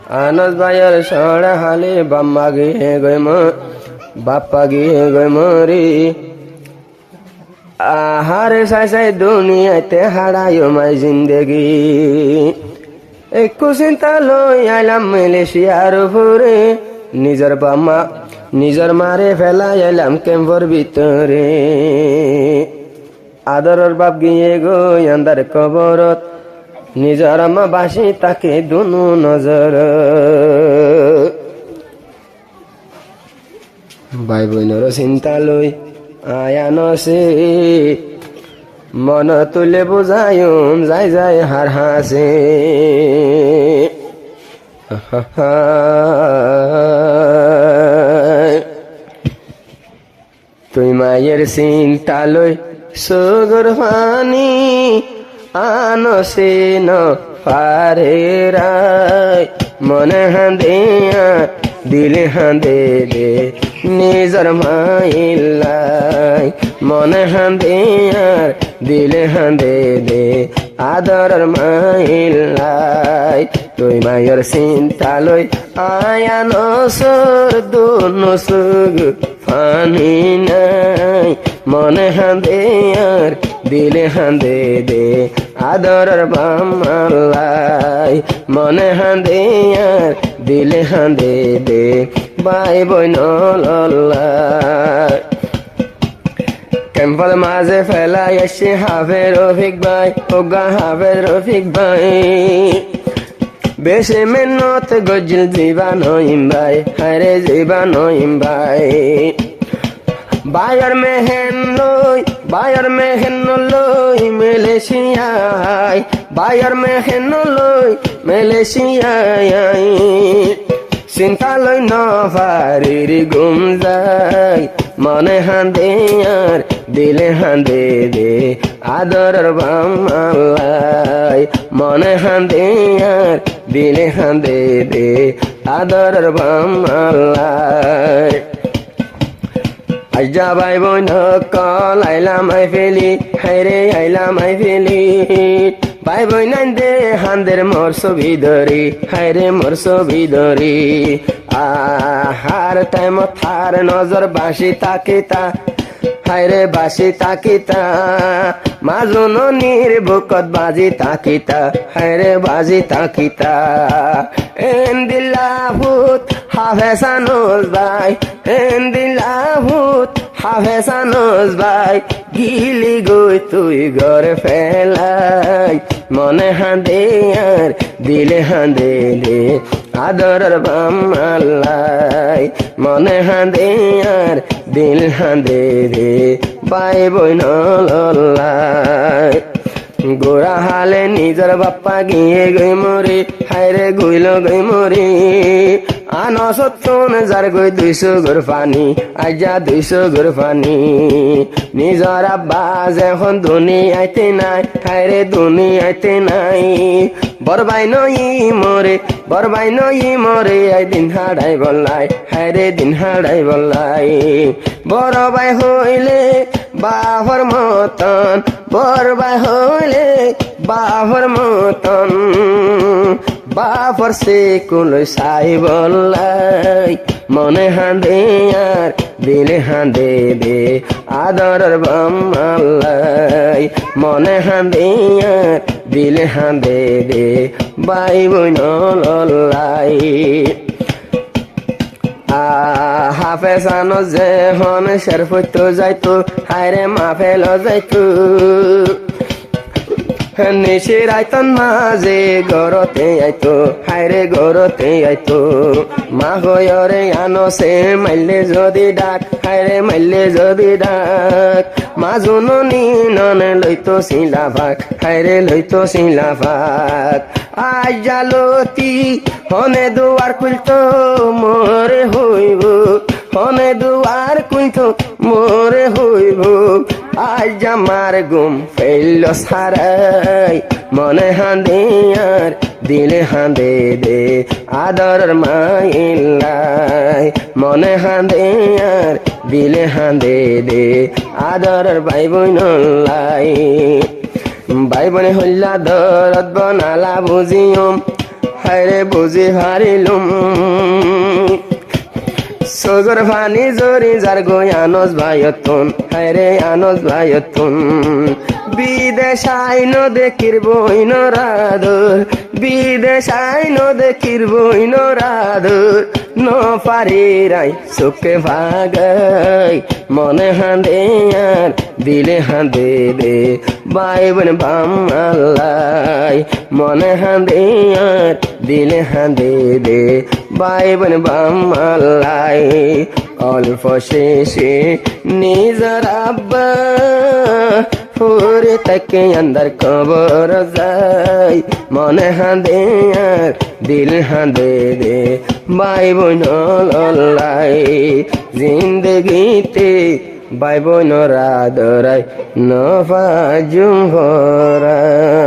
আনস ভাইয়ের সড়া হালে বাম্মা গিয়ে গই বাপ্পা গিয়ে গই মরি আহারে সাই সাই দুনিয়াতে হারায় মাই জিন্দেগি একটু চিন্তা লই আইলাম মালয়েশিয়ার উপরে নিজের বাম্মা নিজের মারে ফেলাই আইলাম ক্যাম্পর ভিতরে আদরের বাপ গিয়ে গই আন্দার কবরত নিজর মা বাসি তাকে দুনু নজর ভাই বোনের চিন্তা লই আয়ানসে মন তুলে বুঝায়ুম যাই যাই হার হাসে তুই মায়ের চিন্তা লই সুগর পানি আনসে ন পারে রায় মনে হাঁদে দিলে হাঁদে দে নিজর মাইলাই মনে হাঁদে আর দিলে হাঁদে দে আদরের মাইলাই তুই মায়ের চিন্তা লই আয়া নসর দুনসুগ ফানি নাই মনে হাঁদে আর দিলে হাঁদে দে আদরের বামালাই মনে হাঁদে আর দিলে হাঁদে দে বাই বইন ক্যাম্পল মাঝে ফেলাই এসে হাফের রফিক ভাই ওগা হাফের রফিক ভাই বেশি মেহনত গজিল জীবা নইম ভাই হারে জীবা নইম ভাই বায়ার মেহেন লই মেলেশিয়ায় বায়ার মেহেন লই মেলেশিয়ায় চিন্তা লই নফারির গুম যায় মনে হাঁদে আর দিলে হাঁদে দে আদরের বামালাই মনে হাঁদে আর দিলে হাঁদে দে আদরের বামালাই আইজা ভাই বোন কল আইলাম আই ফেলি হাইরে আইলাম আই ফেলি ভাই বোন দে হান্দের মোর ছবি ধরি হাইরে মোর ছবি ধরি আহার টাইম থার নজর বাসি তাকিতা হাইরে বাসি তাকিতা মাজুন নির্বুকত বাজি তাকিতা হাইরে বাজি তাকিতা এন্দিল্লাহুত হাফেসানুস ভাই এন্দিল্লাহুত হাফেসানুস ভাই গিলি গই তুই ঘরে ফেলাই মনে হাঁদে আর দিলে হাঁদে দে আদরের বামালাই মনে হাঁদে আর দিল হাঁদে দে বাই বইন গোড়া হালে নিজের বাপ্পা গিয়ে গই মরি হাইরে গইল গই মরি আনসত্তন যার গই 200 ঘর পানি আইজা 200 ঘর পানি নিজর আব্বা এখন দুনিয়াতে নাই হাইরে দুনিয়াতে নাই বরবাই নই মরে আই দিন হাড়াই বললাই হাইরে দিন হাড়াই বললাই বরবাই হইলে বাহর মতন বরবাই হইলে বাহর মতন বাপর সে কুলই সাই বললাই মনে হাঁদে আর দিলে হাঁদে দে আদরের বামালাই মনে হাঁদে আর দিলে হাঁদে দে বাই বইন লাই হাফেজানো যে হন শেরফতো যাইতো হায়রে মাফেল যাইতো নিশির আইতন মাঝে গরতে আইতো হায়রে গরতে আইতো মা হয়রে আনসে মাইলে যদি ডাক হায়রে মাইলে যদি ডাক মাজুন নন লইতো শিলা ভাগ হায়রে লইতো শিলা ভাগ আজ জালতি হনে দুয়ার খুলতো মোরে হইব হনে দুয়ার খুলতো মোরে হইব আজ আমার গুম ফেলল সারাই মনে হাঁদে আর দিলে হাঁদে দে আদরের মাইলাই মনে হাঁদে আর দিলে হাঁদে দে আদরের ভাই বোন লাই ভাই বোনে হইলা দরদ বনালা বুঝিয়ম হায়রে বুঝি হারিলুম সগর ফানি জরি যার গই আনস ভাইয়তুন হায়রে আনস ভাইয়তুন বিদেশ আইন দেখির বইন রাধুর বিদেশ আইন দেখির বইন রাধুর ন পারি রাই সুখে ভাগাই মনে হাঁদে আর দিলে হাঁদে দে ভাই বোন বাম আল্লাহ মনে হাঁদে আর দিলে হাঁদে দে ভাই বোন বাম আল্লাহ অল্প শেষে নিজর আব্বা पूरे तक अंदर कबर जाय मन हांदे यार दिल हांदे दे भाई बोन लाई जिंदगीते भाई बोन राधराय नफाजुम भराय।